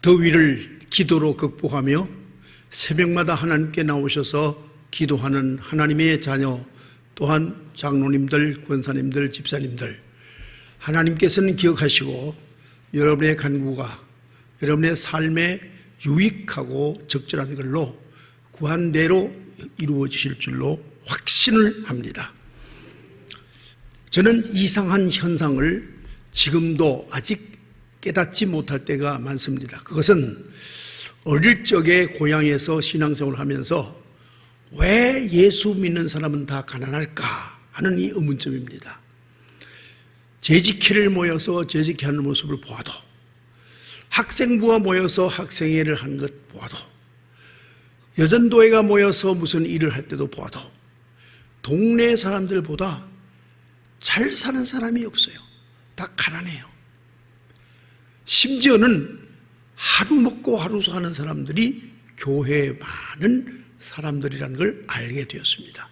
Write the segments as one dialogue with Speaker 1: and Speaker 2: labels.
Speaker 1: 더위를 기도로 극복하며 새벽마다 하나님께 나오셔서 기도하는 하나님의 자녀, 또한 장로님들, 권사님들, 집사님들, 하나님께서는 기억하시고 여러분의 간구가 여러분의 삶에 유익하고 적절한 걸로 구한대로 이루어지실 줄로 확신을 합니다. 저는 이상한 현상을 지금도 아직 깨닫지 못할 때가 많습니다. 그것은 어릴 적에 고향에서 신앙생활을 하면서 왜 예수 믿는 사람은 다 가난할까 하는 이 의문점입니다. 재직회를 모여서 재직회하는 모습을 보아도, 학생부가 모여서 학생회를 하는 것 보아도, 여전도회가 모여서 무슨 일을 할 때도 보아도 동네 사람들보다 잘 사는 사람이 없어요. 다 가난해요. 심지어는 하루 먹고 하루 사는 사람들이 교회에 많은 사람들이라는 걸 알게 되었습니다.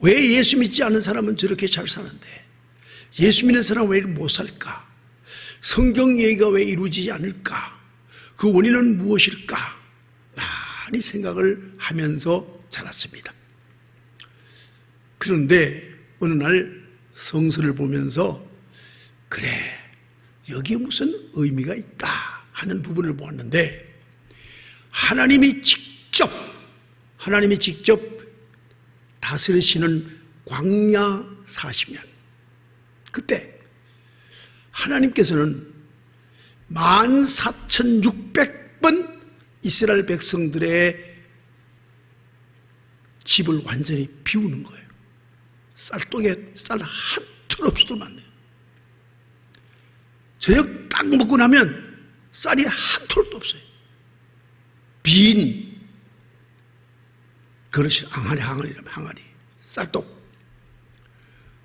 Speaker 1: 왜 예수 믿지 않는 사람은 저렇게 잘 사는데 예수 믿는 사람은 왜 못 살까? 성경 얘기가 왜 이루어지지 않을까? 그 원인은 무엇일까? 많이 생각을 하면서 자랐습니다. 그런데 어느 날 성서를 보면서 그래, 여기에 무슨 의미가 있다 하는 부분을 보았는데, 하나님이 직접 다스리시는 광야 40년, 그때 하나님께서는 14,600번 이스라엘 백성들의 집을 완전히 비우는 거예요. 쌀독에 쌀 한 톨 없어도 많네요. 저녁 딱 먹고 나면 쌀이 한 톨도 없어요. 빈 그릇이 항아리 쌀독.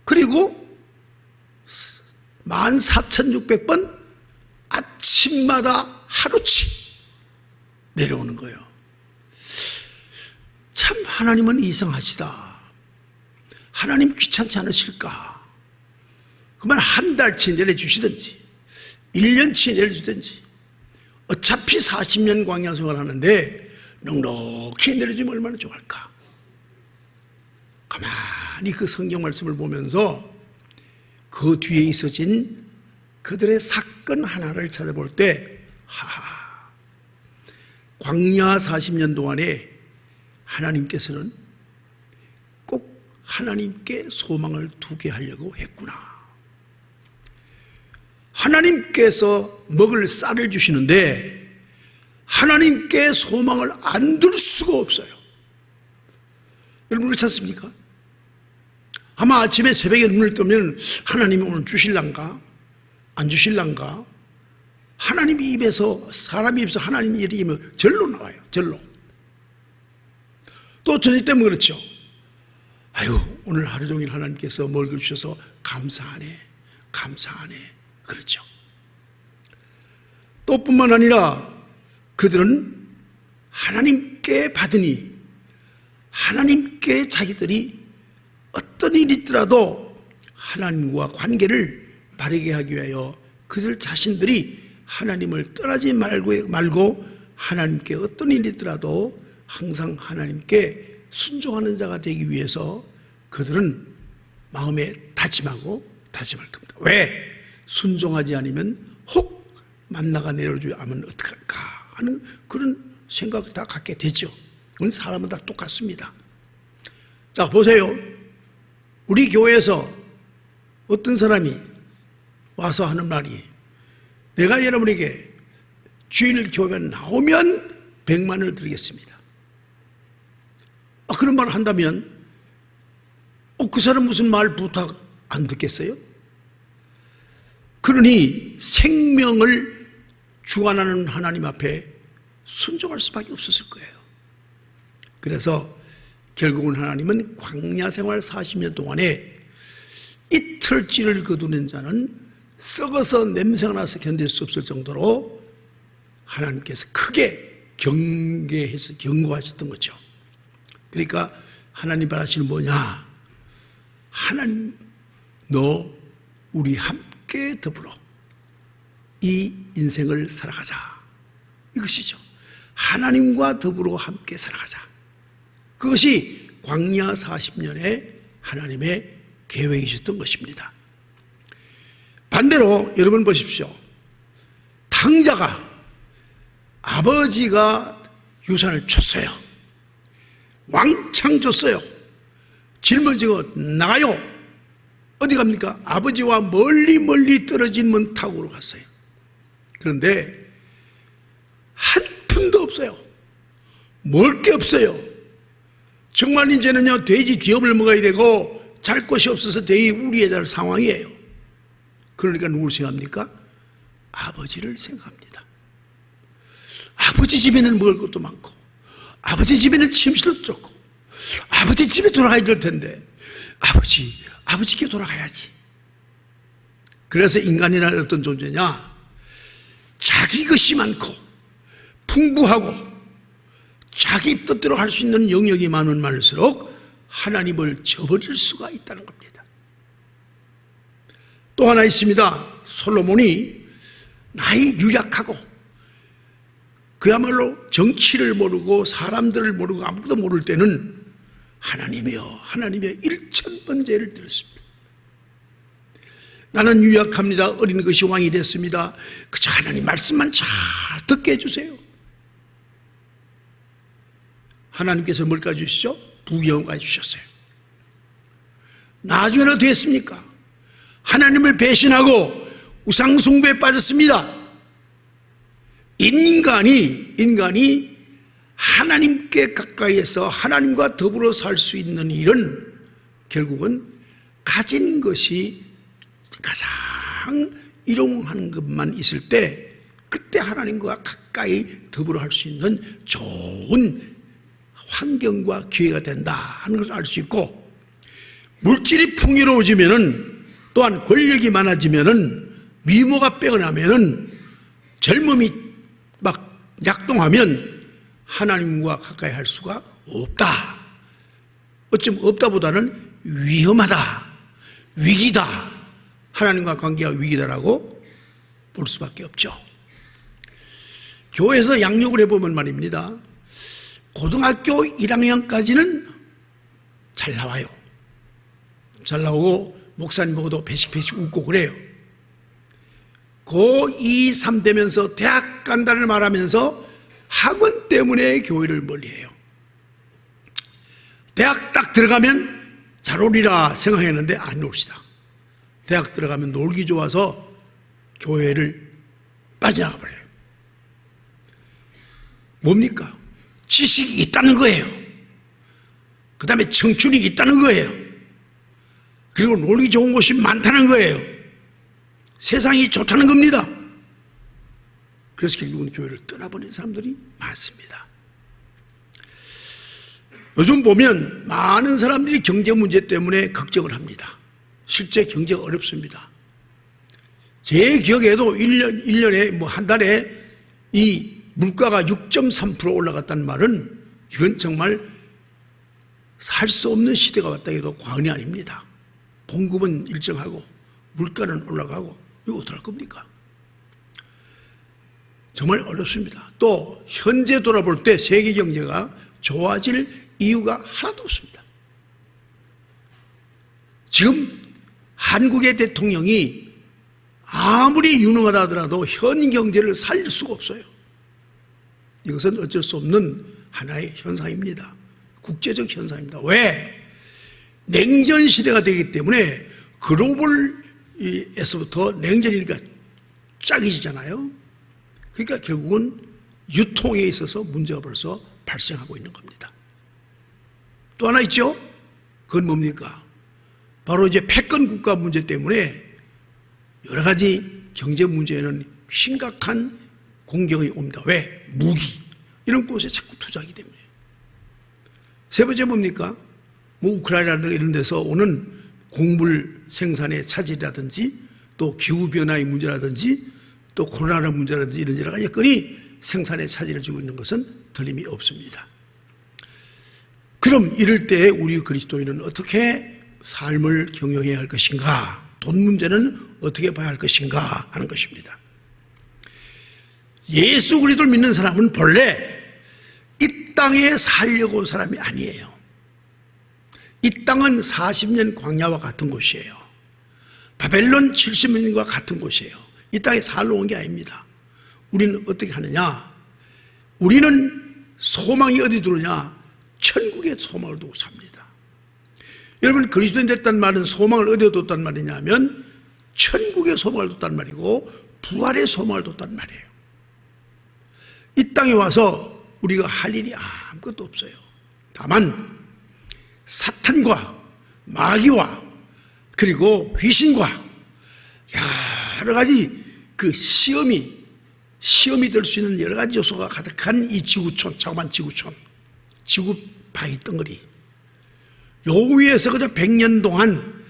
Speaker 1: 그리고 14,600번 아침마다 하루치 내려오는 거예요. 참 하나님은 이상하시다. 하나님 귀찮지 않으실까? 그만 한 달치 내려주시든지 1년치 내려주든지, 어차피 40년 광야 생활하는데 넉넉히 내려주면 얼마나 좋을까? 가만히 그 성경 말씀을 보면서 그 뒤에 있어진 그들의 사건 하나를 찾아볼 때, 광야 40년 동안에 하나님께서는 꼭 하나님께 소망을 두게 하려고 했구나. 하나님께서 먹을 쌀을 주시는데 하나님께 소망을 안 둘 수가 없어요. 여러분 그렇지 않습니까? 아마 아침에 새벽에 눈을 뜨면 하나님이 오늘 주실란가 안 주실란가, 하나님 입에서, 사람 입에서 하나님 이름이 절로 나와요. 절로. 또 저녁 때면 그렇죠. 아유, 오늘 하루 종일 하나님께서 먹을 주셔서 감사하네 그렇죠. 또 뿐만 아니라 그들은 하나님께 받으니, 하나님께 자기들이 어떤 일이 있더라도 하나님과 관계를 바르게 하기 위하여 그들 자신들이 하나님을 떠나지 말고 하나님께 어떤 일이 있더라도 항상 하나님께 순종하는 자가 되기 위해서 그들은 마음에 다짐할 겁니다. 왜? 순종하지 않으면 혹 만나가 내려오지 않으면 어떡할까 하는 그런 생각을 다 갖게 되죠. 그건 사람마다 똑같습니다. 자, 보세요. 우리 교회에서 어떤 사람이 와서 하는 말이, 내가 여러분에게 주일 교회에 나오면 100만을 드리겠습니다. 그런 말을 한다면 그 사람 무슨 말 부탁 안 듣겠어요? 그러니 생명을 주관하는 하나님 앞에 순종할 수밖에 없었을 거예요. 그래서 결국은 하나님은 광야 생활 40년 동안에 이틀째를 거두는 자는 썩어서 냄새가 나서 견딜 수 없을 정도로 하나님께서 크게 경고하셨던 거죠. 그러니까 하나님 바라시는 뭐냐? 하나님, 너 우리 함께 더불어 이 인생을 살아가자. 이것이죠. 하나님과 더불어 함께 살아가자. 그것이 광야 40년의 하나님의 계획이셨던 것입니다. 반대로 여러분 보십시오. 탕자가 아버지가 유산을 줬어요. 왕창 줬어요. 짊어지고 나가요. 어디 갑니까? 아버지와 멀리 떨어진 문탁으로 갔어요. 그런데 한 푼도 없어요. 먹을 게 없어요. 정말 이제는요, 돼지 뒤업을 먹어야 되고 잘 곳이 없어서 돼지 우리에 잘 상황이에요. 그러니까 누굴 생각합니까? 아버지를 생각합니다. 아버지 집에는 먹을 것도 많고, 아버지 집에는 침실도 좋고, 아버지 집에 돌아가야 될 텐데, 아버지께 돌아가야지. 그래서 인간이란 어떤 존재냐? 자기 것이 많고, 풍부하고, 자기 뜻대로 할 수 있는 영역이 많은 말일수록 하나님을 저버릴 수가 있다는 겁니다. 또 하나 있습니다. 솔로몬이 나이 유약하고 그야말로 정치를 모르고 사람들을 모르고 아무것도 모를 때는 하나님이여 1,000번째를 들었습니다. 나는 유약합니다. 어린 것이 왕이 됐습니다. 그저 하나님 말씀만 잘 듣게 해주세요. 하나님께서 뭘까지 주시죠? 부귀영화까지 주셨어요. 나중에는 어떻게 했습니까? 하나님을 배신하고 우상숭배에 빠졌습니다. 인간이 하나님께 가까이에서 하나님과 더불어 살 수 있는 일은 결국은 가진 것이 가장 일용하는 것만 있을 때 그때 하나님과 가까이 더불어 할 수 있는 좋은 환경과 기회가 된다 하는 것을 알 수 있고, 물질이 풍요로워지면은 또한 권력이 많아지면은 미모가 빼어나면은 젊음이 막 약동하면 하나님과 가까이 할 수가 없다. 어쩌면 없다보다는 위험하다, 위기다, 하나님과 관계가 위기다라고 볼 수밖에 없죠. 교회에서 양육을 해보면 말입니다, 고등학교 1학년까지는 잘 나와요. 잘 나오고 목사님 보고도 배식배식 웃고 그래요. 고2, 3 되면서 대학 간다를 말하면서 학원 때문에 교회를 멀리해요. 대학 딱 들어가면 잘 오리라 생각했는데 안 놉시다. 대학 들어가면 놀기 좋아서 교회를 빠져나가 버려요. 뭡니까? 지식이 있다는 거예요. 그 다음에 청춘이 있다는 거예요. 그리고 놀기 좋은 곳이 많다는 거예요. 세상이 좋다는 겁니다. 그래서 결국은 교회를 떠나버린 사람들이 많습니다. 요즘 보면 많은 사람들이 경제 문제 때문에 걱정을 합니다. 실제 경제가 어렵습니다. 제 기억에도 1년에 한 달에 이 물가가 6.3% 올라갔다는 말은 이건 정말 살 수 없는 시대가 왔다 해도 과언이 아닙니다. 공급은 일정하고 물가는 올라가고 이거 어떡할 겁니까? 정말 어렵습니다. 또 현재 돌아볼 때 세계 경제가 좋아질 이유가 하나도 없습니다. 지금 한국의 대통령이 아무리 유능하다 하더라도 현 경제를 살릴 수가 없어요. 이것은 어쩔 수 없는 하나의 현상입니다. 국제적 현상입니다. 왜? 냉전 시대가 되기 때문에 글로벌에서부터 냉전이니까 짝이잖아요. 그러니까 결국은 유통에 있어서 문제가 벌써 발생하고 있는 겁니다. 또 하나 있죠? 그건 뭡니까? 바로 이제 패권 국가 문제 때문에 여러 가지 경제 문제에는 심각한 공격이 옵니다. 왜? 무기 이런 곳에 자꾸 투자하기 때문에. 세 번째 뭡니까? 뭐 우크라이나나 이런 데서 오는 곡물 생산의 차질이라든지 또 기후변화의 문제라든지 또 코로나 문제라든지 이런 여러 가지 여건이 생산의 차질을 주고 있는 것은 틀림이 없습니다. 그럼 이럴 때 우리 그리스도인은 어떻게 삶을 경영해야 할 것인가? 돈 문제는 어떻게 봐야 할 것인가 하는 것입니다. 예수 그리스도를 믿는 사람은 본래 이 땅에 살려고 온 사람이 아니에요. 이 땅은 40년 광야와 같은 곳이에요. 바벨론 70년과 같은 곳이에요. 이 땅에 살러 온 게 아닙니다. 우리는 어떻게 하느냐? 우리는 소망이 어디 두느냐? 천국의 소망을 두고 삽니다. 여러분, 그리스도인 됐다는 말은 소망을 어디에 뒀단 말이냐면 천국의 소망을 뒀단 말이고 부활의 소망을 뒀단 말이에요. 이 땅에 와서 우리가 할 일이 아무것도 없어요. 다만 사탄과 마귀와 그리고 귀신과 여러 가지 그 시험이 될 수 있는 여러 가지 요소가 가득한 이 지구촌, 자그마한 지구촌, 지구 바위 덩어리, 요 위에서 그저 100년 동안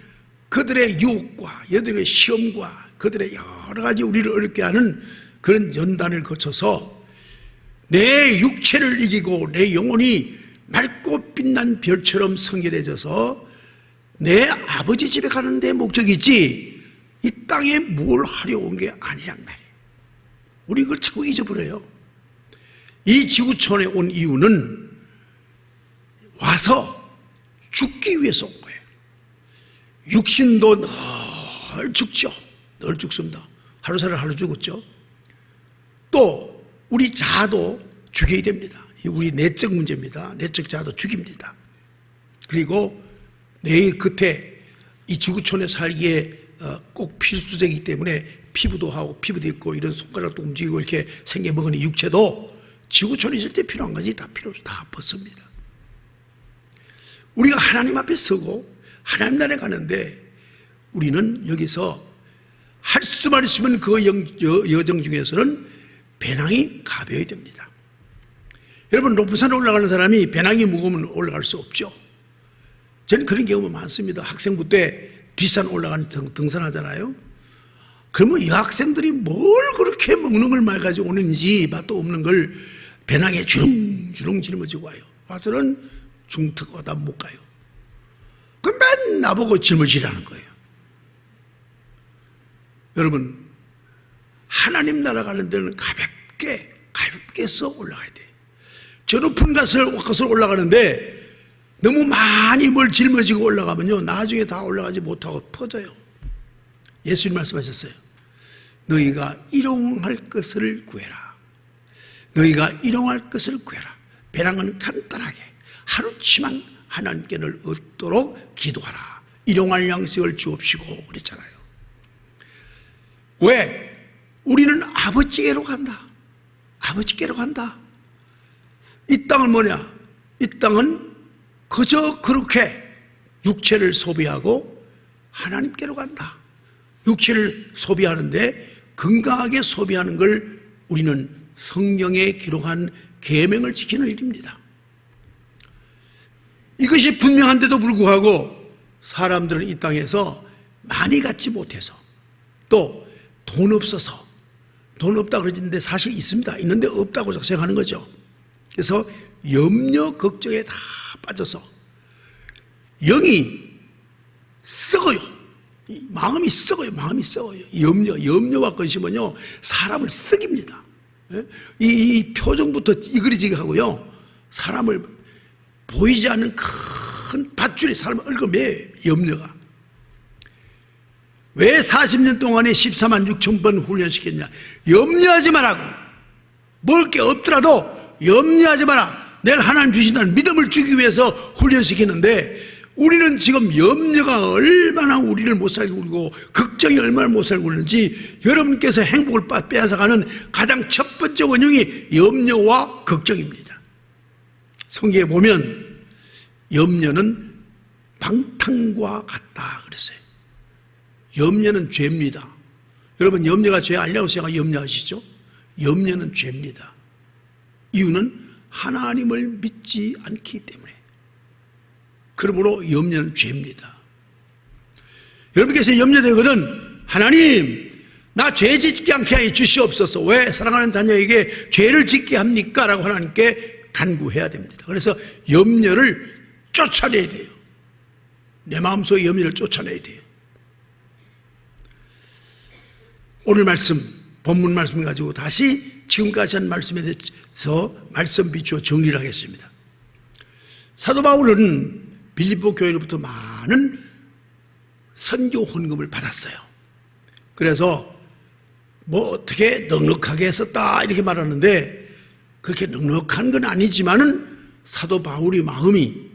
Speaker 1: 그들의 유혹과 그들의 시험과 그들의 여러 가지 우리를 어렵게 하는 그런 연단을 거쳐서 내 육체를 이기고 내 영혼이 맑고 빛난 별처럼 성결해져서 내 아버지 집에 가는 데 목적이지 이 땅에 뭘 하려고 온 게 아니란 말이에요. 우리 그걸 자꾸 잊어버려요. 이 지구촌에 온 이유는 와서 죽기 위해서 온 거예요. 육신도 늘 죽죠. 늘 죽습니다. 하루살이 하루 죽었죠. 또 우리 자아도 죽여야 됩니다. 우리 내적 문제입니다. 내적 자아도 죽입니다. 그리고 내 겉에 이 지구촌에 살기에 꼭 필수적이기 때문에 피부도 하고 피부도 있고 이런 손가락도 움직이고 이렇게 생겨먹으니 육체도 지구촌에 있을 때 필요한 것이 다 벗습니다. 우리가 하나님 앞에 서고 하나님 나라에 가는데 우리는 여기서 할 수만 있으면 그 여정 중에서는 배낭이 가벼워야 됩니다. 여러분, 높은 산에 올라가는 사람이 배낭이 무거우면 올라갈 수 없죠. 저는 그런 경우가 많습니다. 학생부 때 뒷산 올라가는 등산하잖아요. 그러면 여학생들이 뭘 그렇게 먹는 걸 많이 가지고 오는지 맛도 없는 걸 배낭에 주렁주렁 짊어지고 와요. 와서는 중특하다 못 가요. 그럼 맨 나보고 짊어지라는 거예요. 여러분, 하나님 나라 가는 데는 가볍게 써 올라가야 돼요. 저 높은 것을 올라가는데 너무 많이 뭘 짊어지고 올라가면요, 나중에 다 올라가지 못하고 퍼져요. 예수님 말씀하셨어요. 너희가 일용할 것을 구해라. 너희가 일용할 것을 구해라. 배낭은 간단하게 하루치만 하나님께 늘 얻도록 기도하라. 일용할 양식을 주옵시고 그랬잖아요. 왜? 우리는 아버지께로 간다. 아버지께로 간다. 이 땅은 뭐냐? 이 땅은 그저 그렇게 육체를 소비하고 하나님께로 간다. 육체를 소비하는데 건강하게 소비하는 걸 우리는 성경에 기록한 계명을 지키는 일입니다. 이것이 분명한데도 불구하고 사람들은 이 땅에서 많이 갖지 못해서 또 돈 없어서 돈 없다고 그러는데 사실 있습니다. 있는데 없다고 생각하는 거죠. 그래서 염려 걱정에 다 빠져서 영이 썩어요. 마음이 썩어요. 염려와 근심은요 사람을 썩입니다. 이 표정부터 이그러지게 하고요, 사람을 보이지 않는 큰 밧줄이 사람을 얽어매요. 염려가. 왜 40년 동안에 14만 6천 번 훈련시켰냐? 염려하지 말라고. 먹을 게 없더라도 염려하지 마라. 내일 하나님 주신다는 믿음을 주기 위해서 훈련시키는데 우리는 지금 염려가 얼마나 우리를 못 살게 굴고 걱정이 얼마나 못 살게 굴는지 여러분께서 행복을 빼앗아가는 가장 첫 번째 원흉이 염려와 걱정입니다. 성경에 보면 염려는 방탕과 같다 그랬어요. 염려는 죄입니다. 여러분, 염려가 죄 아니라고 생각 염려하시죠? 염려는 죄입니다. 이유는 하나님을 믿지 않기 때문에. 그러므로 염려는 죄입니다. 여러분께서 염려되거든 하나님, 나 죄 짓지 않게 해 주시옵소서. 왜 사랑하는 자녀에게 죄를 짓게 합니까? 라고 하나님께 간구해야 됩니다. 그래서 염려를 쫓아내야 돼요. 내 마음속에 염려를 쫓아내야 돼요. 오늘 말씀 본문 말씀 가지고 다시 지금까지 한 말씀에 대해서 말씀 비추어 정리를 하겠습니다. 사도 바울은 빌립보 교회로부터 많은 선교 헌금을 받았어요. 그래서 뭐 어떻게 넉넉하게 썼다 이렇게 말하는데, 그렇게 넉넉한 건 아니지만은 사도 바울의 마음이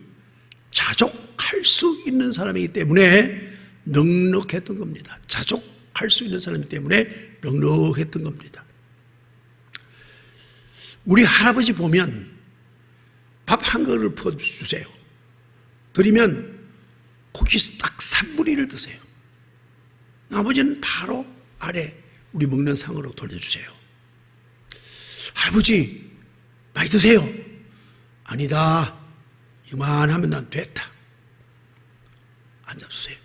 Speaker 1: 자족할 수 있는 사람이기 때문에 넉넉했던 겁니다. 자족할 수 있는 사람이기 때문에 넉넉했던 겁니다. 우리 할아버지 보면 밥 한 그릇을 퍼주세요. 드리면 거기서 딱 3분의 1을 드세요. 나머지는 바로 아래 우리 먹는 상으로 돌려주세요. 할아버지 많이 드세요. 아니다, 이만하면 난 됐다. 안 잡수세요.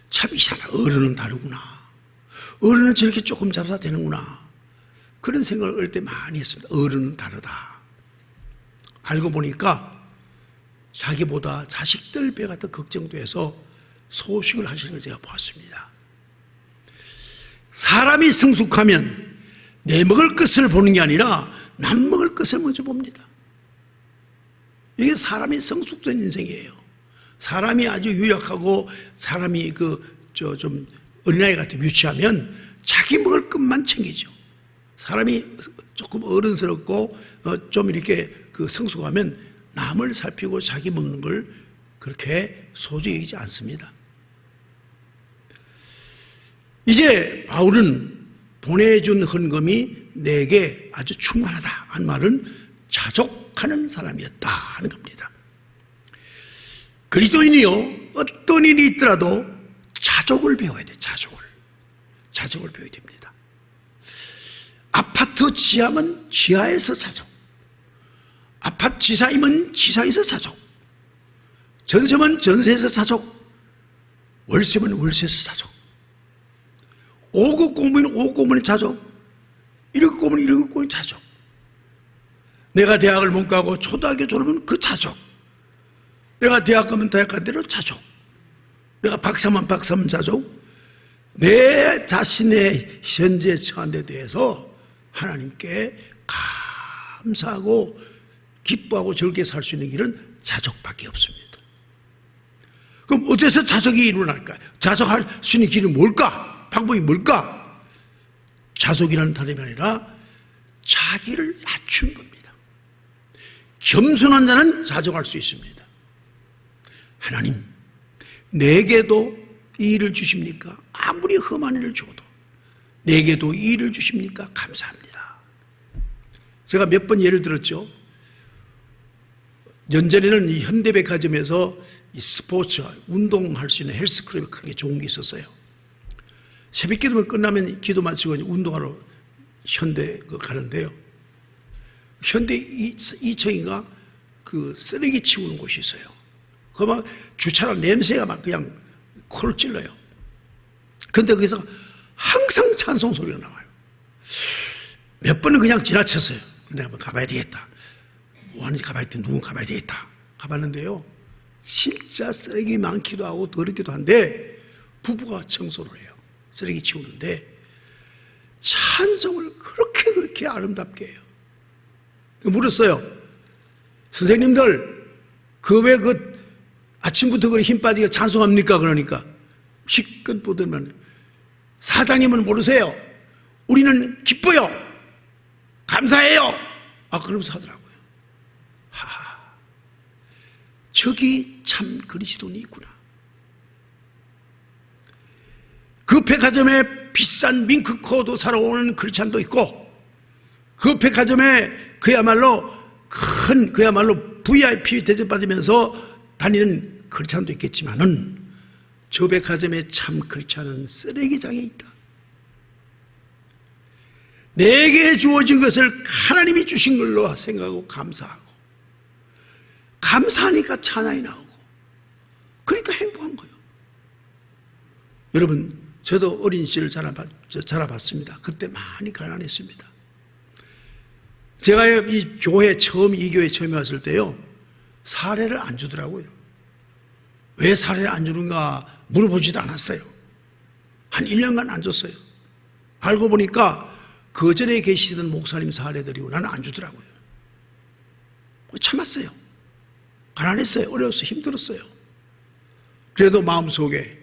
Speaker 1: 참 이상하다. 어른은 다르구나. 어른은 저렇게 조금 잡숴야 되는구나. 그런 생각을 어릴 때 많이 했습니다. 어른은 다르다. 알고 보니까 자기보다 자식들 배가 더 걱정돼서 소식을 하시는 걸 제가 보았습니다. 사람이 성숙하면 내 먹을 것을 보는 게 아니라 남 먹을 것을 먼저 봅니다. 이게 사람이 성숙된 인생이에요. 사람이 아주 유약하고 사람이 좀 어린아이 같은 유치하면 자기 먹을 것만 챙기죠. 사람이 조금 어른스럽고 좀 이렇게 성숙하면 남을 살피고 자기 먹는 걸 그렇게 소중히 여기지 않습니다. 이제 바울은 보내준 헌금이 내게 아주 충만하다 한 말은 자족하는 사람이었다 하는 겁니다. 그리스도인이요, 어떤 일이 있더라도 자족을 배워야 돼. 자족을 배워야 됩니다. 아파트 지하면 지하에서 자족, 아파트 지사이면 지사에서 자족, 전세면 전세에서 자족, 월세면 월세에서 자족, 5급 공무원 5급 공무원의 자족, 1급 공무원 1급 공무원의 자족. 내가 대학을 못 가고 초등학교 졸업하면 그 자족, 내가 대학 가면 대학 간 대로 자족, 내가 박사면 박사면 자족. 내 자신의 현재 처한 데 대해서 하나님께 감사하고 기뻐하고 즐겁게 살 수 있는 길은 자족밖에 없습니다. 그럼 어디서 자족이 일어날까? 자족할 수 있는 길은 뭘까? 방법이 뭘까? 자족이라는 단어가 아니라 자기를 낮춘 겁니다. 겸손한 자는 자족할 수 있습니다. 하나님, 내게도 이 일을 주십니까? 아무리 험한 일을 줘도 내게도 이 일을 주십니까? 감사합니다. 제가 몇 번 예를 들었죠. 연전에는 이 현대백화점에서 이 스포츠, 운동할 수 있는 헬스클럽이 크게 좋은 게 있었어요. 새벽 기도만 끝나면 기도 마치고 운동하러 현대 가는데요. 현대 2층인가 그 쓰레기 치우는 곳이 있어요. 그 막 주차장 냄새가 막 그냥 코를 찔러요. 그런데 거기서 항상 찬송 소리가 나와요. 몇 번은 그냥 지나쳤어요. 내가 한번 가봐야 되겠다. 뭐 하는지 가봐야 되겠다. 누군 가봐야 되겠다. 가봤는데요. 진짜 쓰레기 많기도 하고 더럽기도 한데 부부가 청소를 해요. 쓰레기 치우는데 찬송을 그렇게 아름답게 해요. 물었어요. 선생님들, 왜 아침부터 그렇게 힘 빠지게 찬송합니까? 그러니까 시컷 보더만 사장님은 모르세요. 우리는 기뻐요. 감사해요. 그러면서 하더라고요. 저기 참 그리스도인이 있구나. 그 백화점에 비싼 밍크코도 사러 오는 크리스찬도 있고, 그 백화점에 그야말로 VIP 대접받으면서 다니는 크리스찬도 있겠지만은 저 백화점에 참 크리스찬은 쓰레기장에 있다. 내게 주어진 것을 하나님이 주신 걸로 생각하고 감사하니까 찬양이 나오고, 그러니까 행복한 거예요. 여러분, 저도 어린 시절 자라봤습니다. 그때 많이 가난했습니다. 제가 이 교회 이 교회 처음 왔을 때요, 사례를 안 주더라고요. 왜 사례를 안 주는가 물어보지도 않았어요. 한 1년간 안 줬어요. 알고 보니까 그 전에 계시던 목사님 사례들이고 나는 안 주더라고요. 참았어요. 가난했어요. 어려웠어요. 힘들었어요. 그래도 마음속에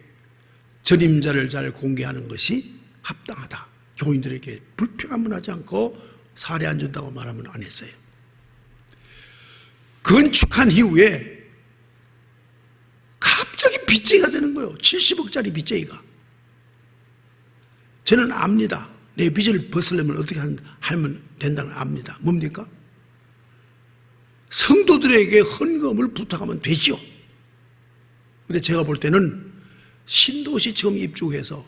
Speaker 1: 전임자를 잘 공개하는 것이 합당하다. 교인들에게 불평함을 하지 않고 사례 안 준다고 말하면 안 했어요. 건축한 이후에 갑자기 빚쟁이가 되는 거예요. 70억짜리 빚쟁이가. 저는 압니다. 내 빚을 벗으려면 어떻게 하면 된다는 걸 압니다. 뭡니까? 성도들에게 헌금을 부탁하면 되지요. 근데 제가 볼 때는 신도시 처음 입주해서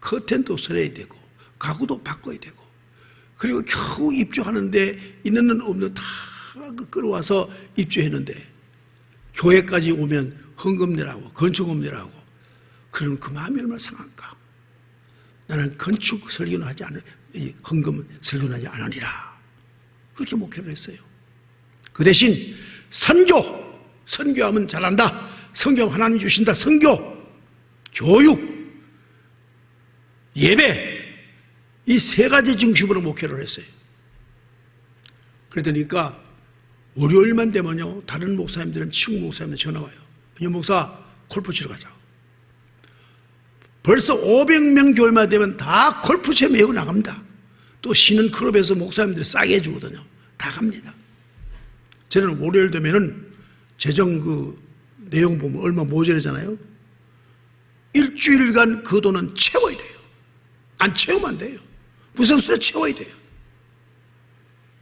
Speaker 1: 커튼도 설해야 되고 가구도 바꿔야 되고 그리고 겨우 입주하는데 있는 는 없는 다 끌어와서 입주했는데 교회까지 오면 헌금 내라고 건축금 내라고 그러면 그 마음이 얼마나 상할까. 나는 건축 설교는 하지 않을 헌금 설교는 하지 않으리라 그렇게 목회를 했어요. 그 대신 선교하면 잘한다. 성경 하나님 주신다. 선교, 교육, 예배 이 세 가지 중심으로 목회를 했어요. 그러니까 월요일만 되면요 다른 목사님들은 친구 목사님들 전화 와요. 이 목사 골프 치러 가자. 벌써 500명 교회만 되면 다 골프채 메고 나갑니다. 또 쉬는 클럽에서 목사님들이 싸게 해주거든요. 다 갑니다. 저는 월요일 되면은 재정 그 내용 보면 얼마 모자라잖아요. 일주일간 그 돈은 채워야 돼요. 안 채우면 안 돼요. 무슨 수에 채워야 돼요.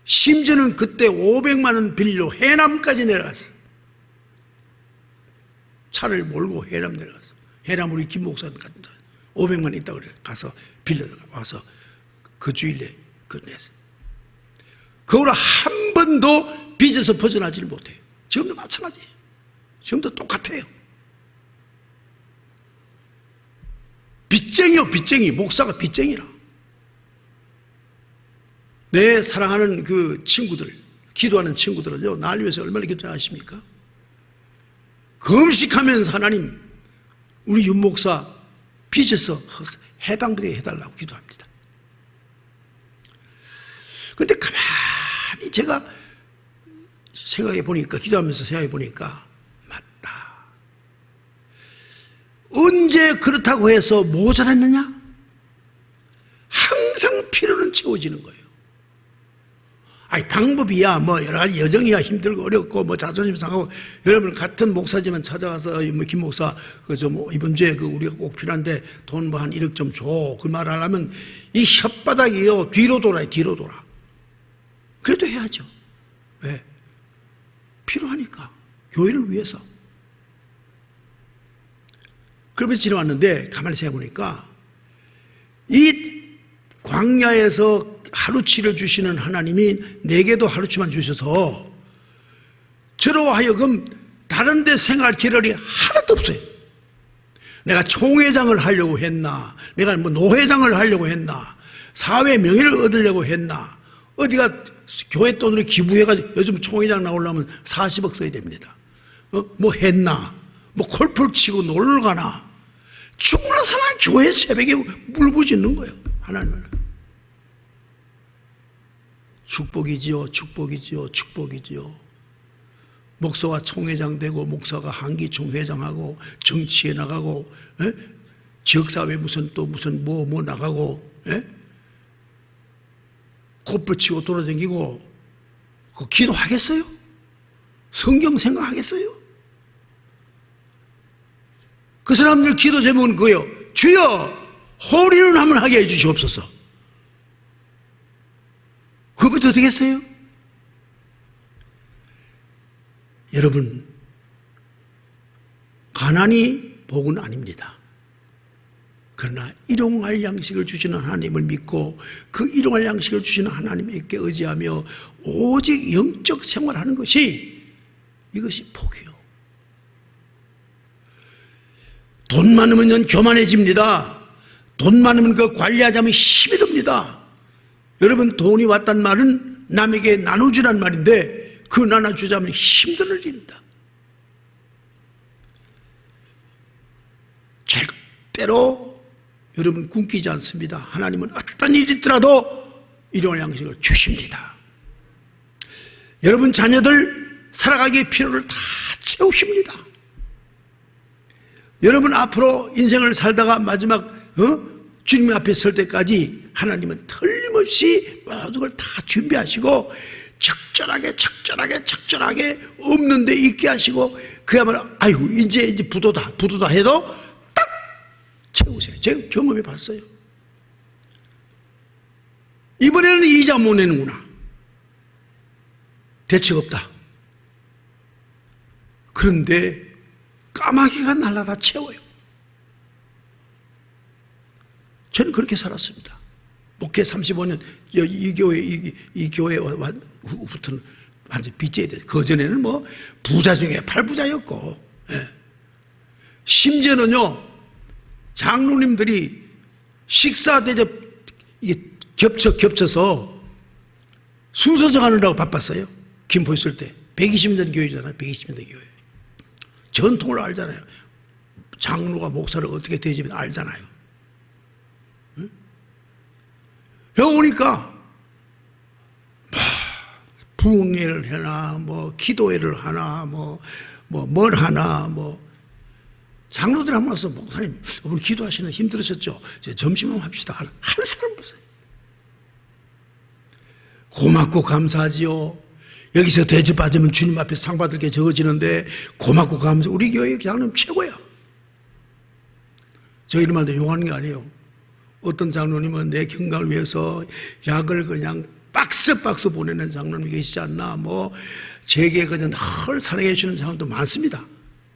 Speaker 1: 심지어는 그때 500만 원 빌려 해남까지 내려갔어요. 차를 몰고 해남 내려갔어요. 해남 우리 김 목사님 같은 데 500만 원 있다고 그래. 가서 빌려다가 와서 그 주일에 끝냈어요. 그 후로 한 번도 빚에서 벗어나지를 못해요. 지금도 마찬가지예요. 지금도 똑같아요. 빚쟁이요, 빚쟁이. 목사가 빚쟁이라. 내 사랑하는 그 친구들, 기도하는 친구들은요, 날 위해서 얼마나 기도하십니까? 금식하면서 하나님, 우리 윤 목사 빚에서 해방되게 해달라고 기도합니다. 그런데 가만히 제가 생각해 보니까, 기도하면서 생각해 보니까, 맞다. 언제 그렇다고 해서 모자랐느냐? 항상 필요는 채워지는 거예요. 아니, 방법이야, 뭐, 여러 가지 여정이야, 힘들고 어렵고, 뭐, 자존심 상하고, 여러분, 같은 목사지만 찾아가서, 뭐, 김 목사, 이번 주에 우리가 꼭 필요한데, 돈 뭐 한 1억 좀 줘. 그 말을 하면, 이 혓바닥이요, 뒤로 돌아요, 뒤로 돌아. 그래도 해야죠. 왜? 필요하니까. 교회를 위해서. 그러면서 지나왔는데, 가만히 생각해보니까, 이 광야에서 하루치를 주시는 하나님이 내게도 하루치만 주셔서 저로 하여금 다른 데 생활 계열이 하나도 없어요. 내가 총회장을 하려고 했나, 내가 뭐 노회장을 하려고 했나, 사회 명예를 얻으려고 했나, 어디가 교회 돈으로 기부해가지고 요즘 총회장 나오려면 40억 써야 됩니다. 뭐 했나, 뭐 골프를 치고 놀러 가나, 죽으나 사나 교회 새벽에 물부짖는 거예요. 하나님은. 축복이지요, 축복이지요, 축복이지요. 목사가 총회장 되고, 목사가 한기 총회장하고, 정치에 나가고, 지역사회 무슨 뭐 나가고, 골프 치고 돌아다니고, 그 기도하겠어요? 성경 생각하겠어요? 그 사람들 기도 제목은 그거예요. 주여, 홀인원 한번 하게 해주시옵소서. 그것부터 되겠어요? 여러분, 가난이 복은 아닙니다. 그러나 일용할 양식을 주시는 하나님을 믿고 그 일용할 양식을 주시는 하나님께 의지하며 오직 영적 생활하는 것이 이것이 복이요. 돈 많으면 교만해집니다. 돈 많으면 그 관리하자면 힘이 듭니다. 여러분, 돈이 왔단 말은 남에게 나눠주란 말인데 그 나눠주자면 힘들을 일입니다. 절대로 여러분 굶기지 않습니다. 하나님은 어떤 일이 있더라도 일용할 양식을 주십니다. 여러분 자녀들 살아가기에 필요를 다 채우십니다. 여러분 앞으로 인생을 살다가 마지막 주님 앞에 설 때까지 하나님은 틀림없이 모든 걸 다 준비하시고 적절하게 없는 데 있게 하시고 그야말로 아이고 이제 부도다 해도 딱 채우세요. 제가 경험해 봤어요. 이번에는 이자 못 내는구나. 대책 없다. 그런데 까마귀가 날아다 채워요. 저는 그렇게 살았습니다. 목회 35년 이 교회 후부터는 완전 빚져야 돼. 그 전에는 뭐 부자 중에 8부자였고, 예. 심지어는요 장로님들이 식사 대접 이게 겹쳐서 순서 정하느라고 바빴어요. 김포 있을 때 120년 교회잖아요. 120년 교회 전통을 알잖아요. 장로가 목사를 어떻게 대접하면 알잖아요. 여기 오니까 부흥회를 하나 뭐 기도회를 하나 뭘 하나 장로들 한번 와서 목사님 오늘 기도하시는 힘들으셨죠? 이제 점심 한번 합시다. 한 사람 없어요. 고맙고 감사하지요. 여기서 대접받으면 주님 앞에 상 받을 게 적어지는데 고맙고 감사. 우리 교회 장로님 최고야. 저 이런 말도 용하는 게 아니에요. 어떤 장로님은 내 건강을 위해서 약을 그냥 박스 보내는 장로님이 계시지 않나. 제게 그냥 늘 사랑해 주시는 장로도 많습니다.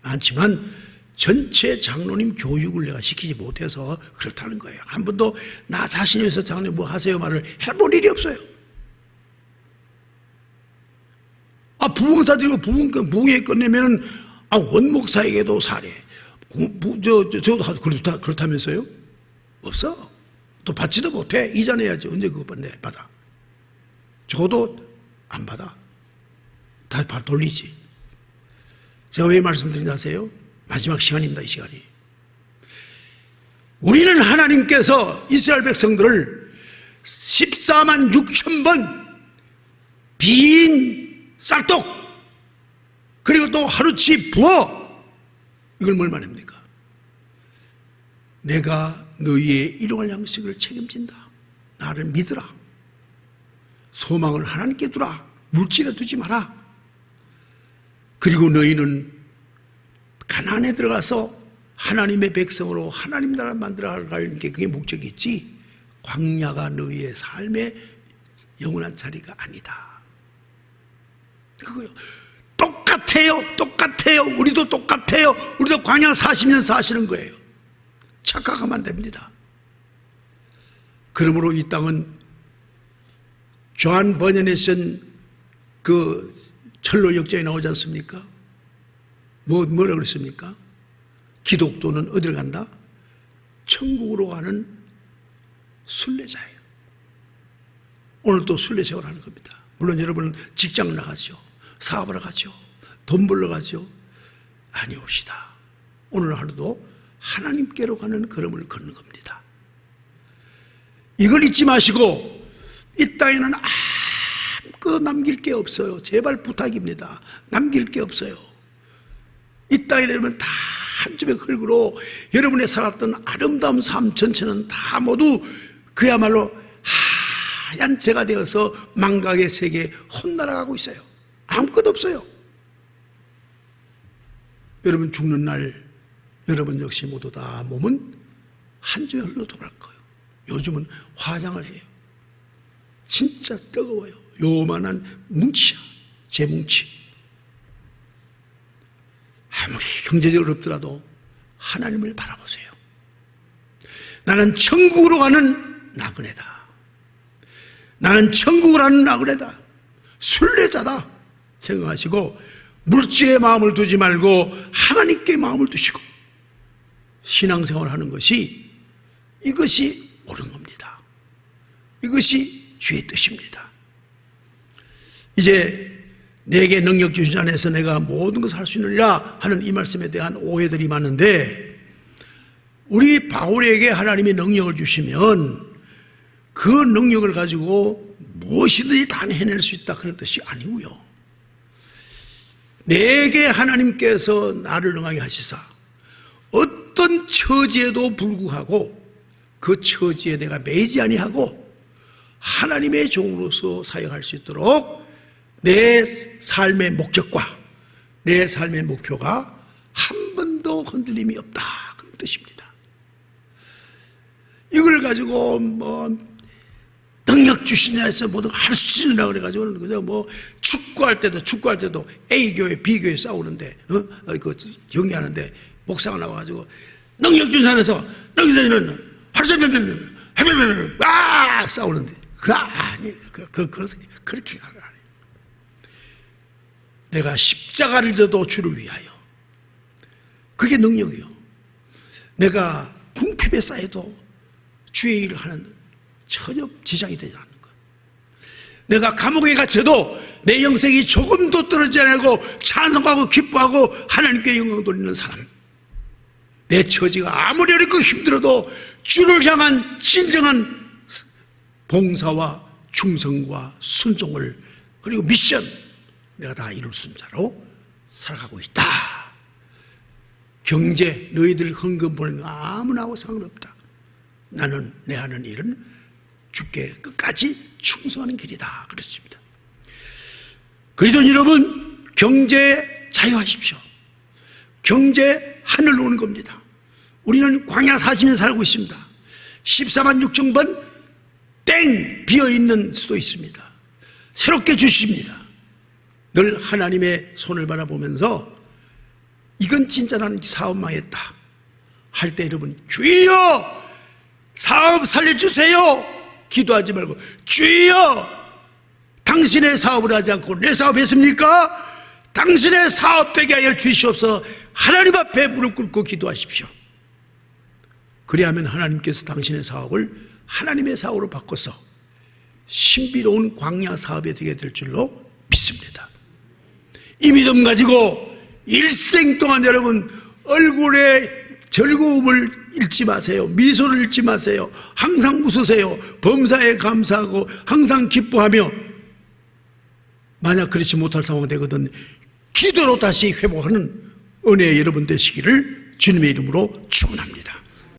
Speaker 1: 많지만 전체 장로님 교육을 내가 시키지 못해서 그렇다는 거예요. 한 번도 나 자신에 위해서 장로님 뭐 하세요 말을 해볼 일이 없어요. 부흥사 드리고 부흥회 끝내면은 원목사에게도 사례. 저도 그래도 그렇다면서요? 없어. 또 받지도 못해. 이자 내야지. 언제 그거 받아? 저도 안 받아. 다 바로 돌리지. 제가 왜 말씀드리는지 아세요? 마지막 시간입니다. 이 시간이. 우리는 하나님께서 이스라엘 백성들을 14만 6천 번 빈 쌀떡 그리고 또 하루치 부어 이걸 뭘 말합니까? 내가 너희의 일용할 양식을 책임진다. 나를 믿으라. 소망을 하나님께 두라. 물질에 두지 마라. 그리고 너희는 가나안에 들어가서 하나님의 백성으로 하나님 나라 만들어가는 게 그게 목적이지 광야가 너희의 삶의 영원한 자리가 아니다. 그거요. 똑같아요. 우리도 똑같아요. 우리도 광야 40년 사시는 거예요. 착각하면 안 됩니다. 그러므로 이 땅은 존 버년에 쓴 그 철로 역정에 나오지 않습니까? 뭐라 그랬습니까? 기독교는 어디를 간다? 천국으로 가는 순례자예요. 오늘 또 순례생활 하는 겁니다. 물론 여러분은 직장 나가죠. 사업을 하죠. 돈 벌러 가죠. 아니옵시다. 오늘 하루도 하나님께로 가는 걸음을 걷는 겁니다. 이걸 잊지 마시고 이 땅에는 아무것도 남길 게 없어요. 제발 부탁입니다. 남길 게 없어요. 이 땅에 여러분 다 한 줌의 흙으로 여러분의 살았던 아름다운 삶 전체는 다 모두 그야말로 하얀 재가 되어서 망각의 세계에 헛날아가고 있어요. 아무것도 없어요. 여러분 죽는 날 여러분 역시 모두 다 몸은 한 줌의 흙으로 돌아갈 거예요. 요즘은 화장을 해요. 진짜 뜨거워요. 요만한 뭉치야. 제 뭉치. 아무리 경제적으로 어렵더라도 하나님을 바라보세요. 나는 천국으로 가는 나그네다. 나는 천국으로 가는 나그네다. 순례자다 생각하시고 물질에 마음을 두지 말고 하나님께 마음을 두시고 신앙생활을 하는 것이 이것이 옳은 겁니다. 이것이 주의 뜻입니다. 이제 내게 능력 주신 안에서 내가 모든 것을 할 수 있느니라 하는 이 말씀에 대한 오해들이 많은데 우리 바울에게 하나님이 능력을 주시면 그 능력을 가지고 무엇이든지 다 해낼 수 있다 그런 뜻이 아니고요. 내게 하나님께서 나를 능하게 하시사 어떤 처지에도 불구하고 그 처지에 내가 매이지 아니하고 하나님의 종으로서 사역할 수 있도록 내 삶의 목적과 내 삶의 목표가 한 번도 흔들림이 없다 그런 뜻입니다. 이걸 가지고 능력 주시냐 해서 뭐든 할 수 있느라 그래가지고 그죠? 축구할 때도 A 교회 B 교회 싸우는데 그 경기하는데 목사가 나와가지고 능력 준산에서 능력자는 할 수 있는 와 싸우는데 그렇게 가라. 내가 십자가를 져도 주를 위하여 그게 능력이요. 내가 궁핍에 쌓여도 주의 일을 하는 전혀 지장이 되지 않는 것. 내가 감옥에 갇혀도 내 영생이 조금도 떨어지지 않고 찬송하고 기뻐하고 하나님께 영광 돌리는 사람. 내 처지가 아무리 어렵고 힘들어도 주를 향한 진정한 봉사와 충성과 순종을 그리고 미션 내가 다 이룰 순자로 살아가고 있다. 경제 너희들 헌금 보내는 거 아무나 하고 상관없다. 나는 내 하는 일은 주께 끝까지 충성하는 길이다 그랬습니다. 그리고 여러분 경제 자유하십시오. 경제 하늘로 오는 겁니다. 우리는 광야 40년 살고 있습니다. 14만 6천 번 땡 비어있는 수도 있습니다. 새롭게 주십니다. 늘 하나님의 손을 바라보면서 이건 진짜 나는 사업 망했다 할 때 여러분 주여 사업 살려주세요 기도하지 말고 주여 당신의 사업을 하지 않고 내 사업 했습니까? 당신의 사업 되게 하여 주시옵소서. 하나님 앞에 무릎 꿇고 기도하십시오. 그리하면 하나님께서 당신의 사업을 하나님의 사업으로 바꿔서 신비로운 광야 사업이 되게 될 줄로 믿습니다. 이 믿음 가지고 일생 동안 여러분 얼굴에 즐거움을 잃지 마세요. 미소를 잃지 마세요. 항상 웃으세요. 범사에 감사하고 항상 기뻐하며 만약 그렇지 못할 상황이 되거든 기도로 다시 회복하는 은혜의 여러분 되시기를 주님의 이름으로 축원합니다.